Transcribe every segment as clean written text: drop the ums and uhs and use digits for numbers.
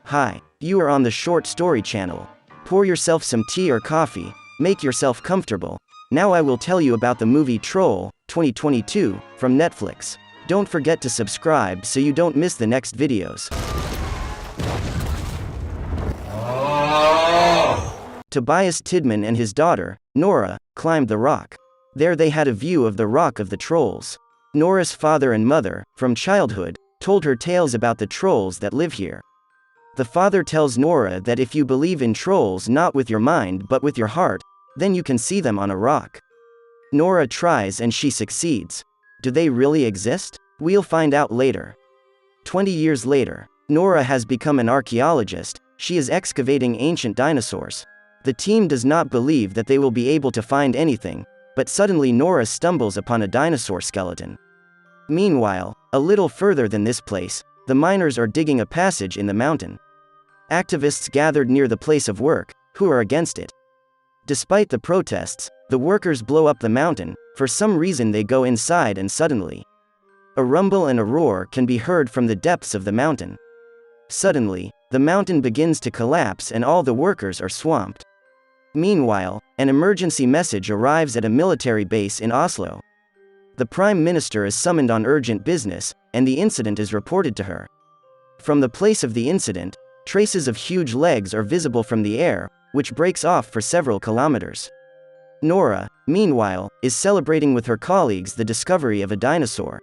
Hi, you are on the Short Story channel. Pour yourself some tea or coffee, make yourself comfortable. Now I will tell you about the movie Troll, 2022, from Netflix. Don't forget to subscribe so you don't miss the next videos. Tobias Tidman and his daughter, Nora, climbed the rock. There they had a view of the Rock of the Trolls. Nora's father and mother, from childhood, told her tales about the trolls that live here. The father tells Nora that if you believe in trolls not with your mind but with your heart, then you can see them on a rock. Nora tries and she succeeds. Do they really exist? We'll find out later. 20 years later, Nora has become an archaeologist. She is excavating ancient dinosaurs. The team does not believe that they will be able to find anything, but suddenly Nora stumbles upon a dinosaur skeleton. Meanwhile, a little further than this place, the miners are digging a passage in the mountain. Activists gathered near the place of work, who are against it. Despite the protests, the workers blow up the mountain. For some reason they go inside and suddenly, a rumble and a roar can be heard from the depths of the mountain. Suddenly, the mountain begins to collapse and all the workers are swamped. Meanwhile, an emergency message arrives at a military base in Oslo. The Prime Minister is summoned on urgent business, and the incident is reported to her. From the place of the incident, traces of huge legs are visible from the air, which breaks off for several kilometers. Nora, meanwhile, is celebrating with her colleagues the discovery of a dinosaur.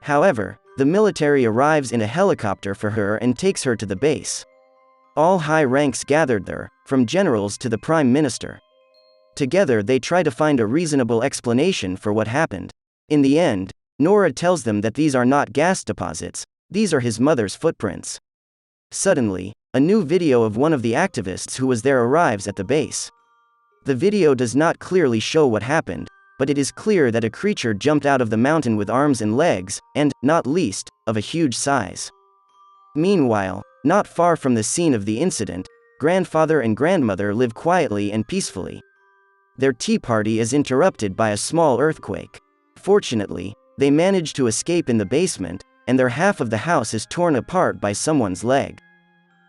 However, the military arrives in a helicopter for her and takes her to the base. All high ranks gathered there, from generals to the Prime Minister. Together they try to find a reasonable explanation for what happened. In the end, Nora tells them that these are not gas deposits, these are his mother's footprints. Suddenly, a new video of one of the activists who was there arrives at the base. The video does not clearly show what happened, but it is clear that a creature jumped out of the mountain with arms and legs, and, not least, of a huge size. Meanwhile, not far from the scene of the incident, grandfather and grandmother live quietly and peacefully. Their tea party is interrupted by a small earthquake. Fortunately, they manage to escape in the basement, and their half of the house is torn apart by someone's leg.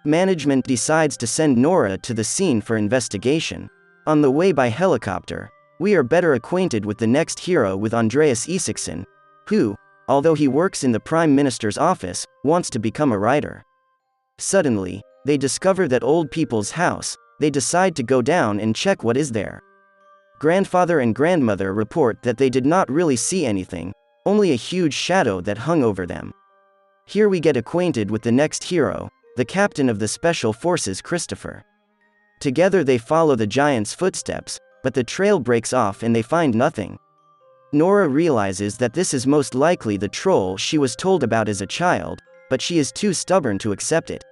Management decides to send Nora to the scene for investigation. On the way by helicopter, we are better acquainted with the next hero with Andreas Isaksson, who, although he works in the Prime Minister's office, wants to become a writer. Suddenly, they discover that old people's house. They decide to go down and check what is there. Grandfather and grandmother report that they did not really see anything, only a huge shadow that hung over them. Here we get acquainted with the next hero, the captain of the Special Forces, Christopher. Together they follow the giant's footsteps, but the trail breaks off and they find nothing. Nora realizes that this is most likely the troll she was told about as a child, but she is too stubborn to accept it.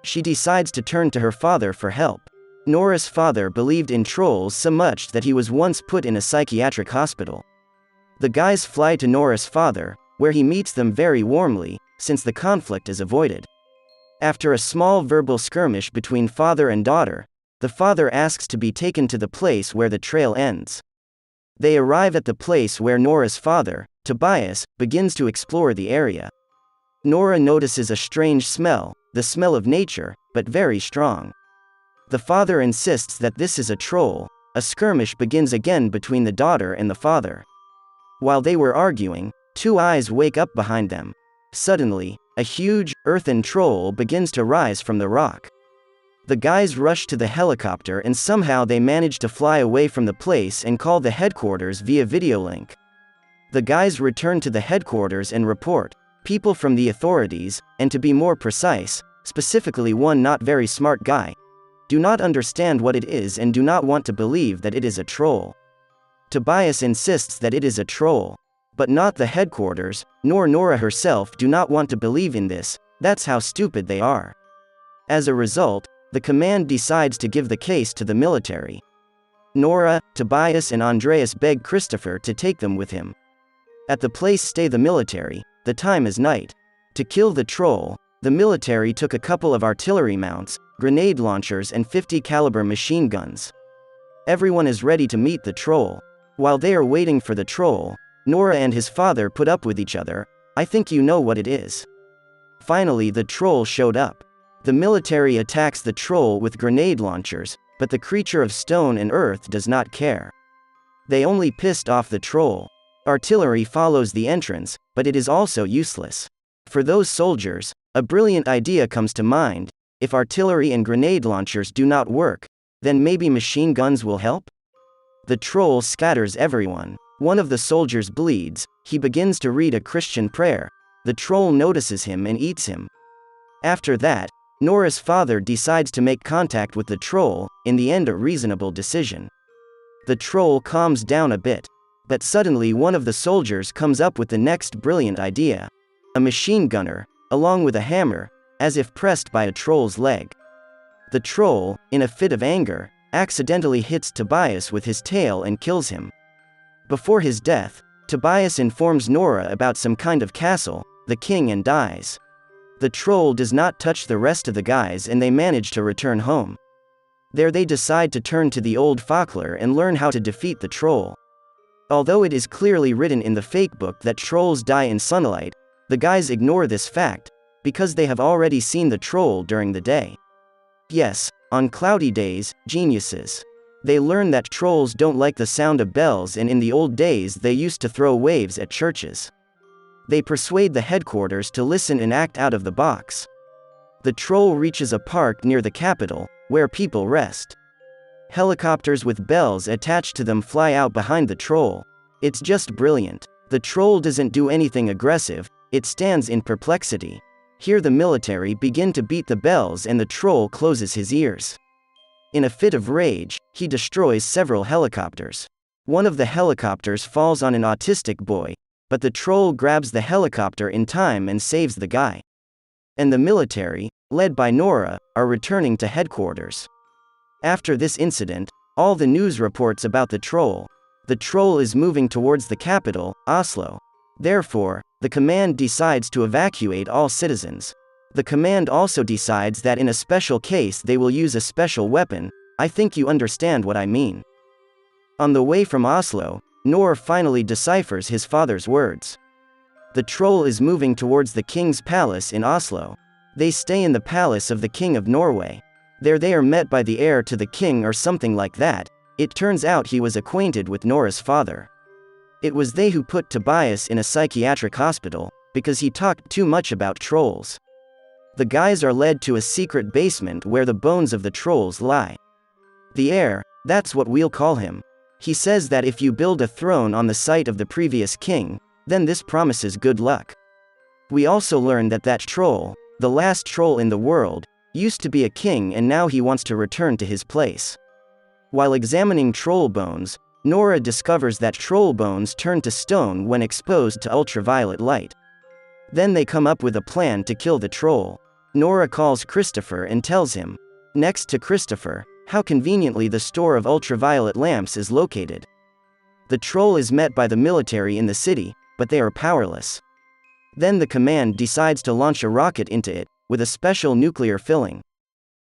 She decides to turn to her father for help. Nora's father believed in trolls so much that he was once put in a psychiatric hospital. The guys fly to Nora's father, where he meets them very warmly, since the conflict is avoided. After a small verbal skirmish between father and daughter, the father asks to be taken to the place where the trail ends. They arrive at the place where Nora's father, Tobias, begins to explore the area. Nora notices a strange smell, the smell of nature, but very strong. The father insists that this is a troll. A skirmish begins again between the daughter and the father. While they were arguing, two eyes wake up behind them. Suddenly, a huge, earthen troll begins to rise from the rock. The guys rush to the helicopter and somehow they manage to fly away from the place and call the headquarters via video link. The guys return to the headquarters and report. People from the authorities, and to be more precise, specifically one not very smart guy, do not understand what it is and do not want to believe that it is a troll. Tobias insists that it is a troll. But not the headquarters, nor Nora herself do not want to believe in this. That's how stupid they are. As a result, the command decides to give the case to the military. Nora, Tobias and Andreas beg Christopher to take them with him. At the place stay the military. The time is night. To kill the troll, the military took a couple of artillery mounts, grenade launchers and 50 caliber machine guns. Everyone is ready to meet the troll. While they are waiting for the troll, Nora and his father put up with each other. I think you know what it is. Finally the troll showed up. The military attacks the troll with grenade launchers, but the creature of stone and earth does not care. They only pissed off the troll. Artillery follows the entrance, but it is also useless. For those soldiers, a brilliant idea comes to mind. If artillery and grenade launchers do not work, then maybe machine guns will help? The troll scatters everyone. One of the soldiers bleeds. He begins to read a Christian prayer. The troll notices him and eats him. After that, Nora's father decides to make contact with the troll, in the end a reasonable decision. The troll calms down a bit. But suddenly one of the soldiers comes up with the next brilliant idea. A machine gunner, along with a hammer, as if pressed by a troll's leg. The troll, in a fit of anger, accidentally hits Tobias with his tail and kills him. Before his death, Tobias informs Nora about some kind of castle, the king, and dies. The troll does not touch the rest of the guys and they manage to return home. There they decide to turn to the old Fakler and learn how to defeat the troll. Although it is clearly written in the fake book that trolls die in sunlight, the guys ignore this fact, because they have already seen the troll during the day. Yes, on cloudy days, geniuses. They learn that trolls don't like the sound of bells, and in the old days they used to throw waves at churches. They persuade the headquarters to listen and act out of the box. The troll reaches a park near the capital, where people rest. Helicopters with bells attached to them fly out behind the troll. It's just brilliant. The troll doesn't do anything aggressive, it stands in perplexity. Here the military begin to beat the bells and the troll closes his ears. In a fit of rage, he destroys several helicopters. One of the helicopters falls on an autistic boy, but the troll grabs the helicopter in time and saves the guy. And the military, led by Nora, are returning to headquarters. After this incident, all the news reports about the troll. The troll is moving towards the capital, Oslo. Therefore, the command decides to evacuate all citizens. The command also decides that in a special case they will use a special weapon. I think you understand what I mean. On the way from Oslo, Nora finally deciphers his father's words. The troll is moving towards the king's palace in Oslo. They stay in the palace of the king of Norway. There they are met by the heir to the king or something like that. It turns out he was acquainted with Nora's father. It was they who put Tobias in a psychiatric hospital, because he talked too much about trolls. The guys are led to a secret basement where the bones of the trolls lie. The heir, that's what we'll call him. He says that if you build a throne on the site of the previous king, then this promises good luck. We also learn that that troll, the last troll in the world, used to be a king and now he wants to return to his place. While examining troll bones, Nora discovers that troll bones turn to stone when exposed to ultraviolet light. Then they come up with a plan to kill the troll. Nora calls Christopher and tells him. Next to Christopher, how conveniently the store of ultraviolet lamps is located. The troll is met by the military in the city, but they are powerless. Then the command decides to launch a rocket into it, with a special nuclear filling.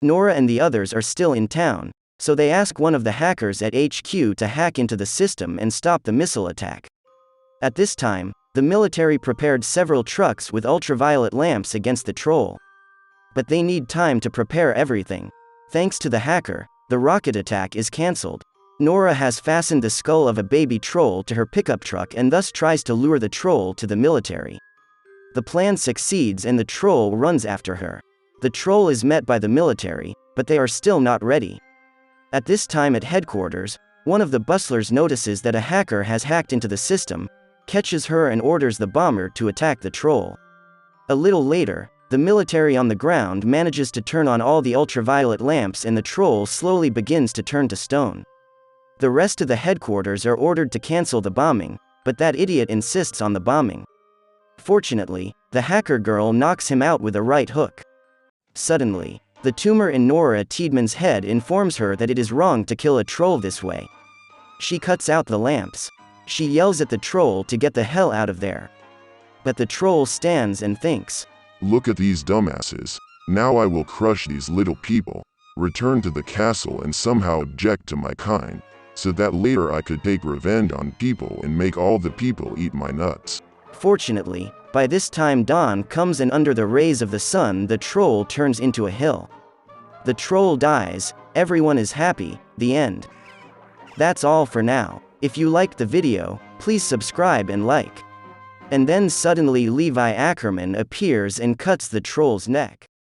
Nora and the others are still in town, so they ask one of the hackers at HQ to hack into the system and stop the missile attack. At this time, the military prepared several trucks with ultraviolet lamps against the troll. But they need time to prepare everything. Thanks to the hacker, the rocket attack is cancelled. Nora has fastened the skull of a baby troll to her pickup truck and thus tries to lure the troll to the military. The plan succeeds and the troll runs after her. The troll is met by the military, but they are still not ready. At this time at headquarters, one of the bustlers notices that a hacker has hacked into the system, catches her and orders the bomber to attack the troll. A little later, the military on the ground manages to turn on all the ultraviolet lamps and the troll slowly begins to turn to stone. The rest of the headquarters are ordered to cancel the bombing, but that idiot insists on the bombing. Fortunately, the hacker girl knocks him out with a right hook. Suddenly, the tumor in Nora Tiedman's head informs her that it is wrong to kill a troll this way. She cuts out the lamps. She yells at the troll to get the hell out of there. But the troll stands and thinks, "Look at these dumbasses. Now I will crush these little people, return to the castle and somehow object to my kind, so that later I could take revenge on people and make all the people eat my nuts." Fortunately, By this time dawn comes and under the rays of the sun the troll turns into a hill. The troll dies, everyone is happy, the end. That's all for now. If you liked the video, please subscribe and like. And then suddenly Levi Ackerman appears and cuts the troll's neck.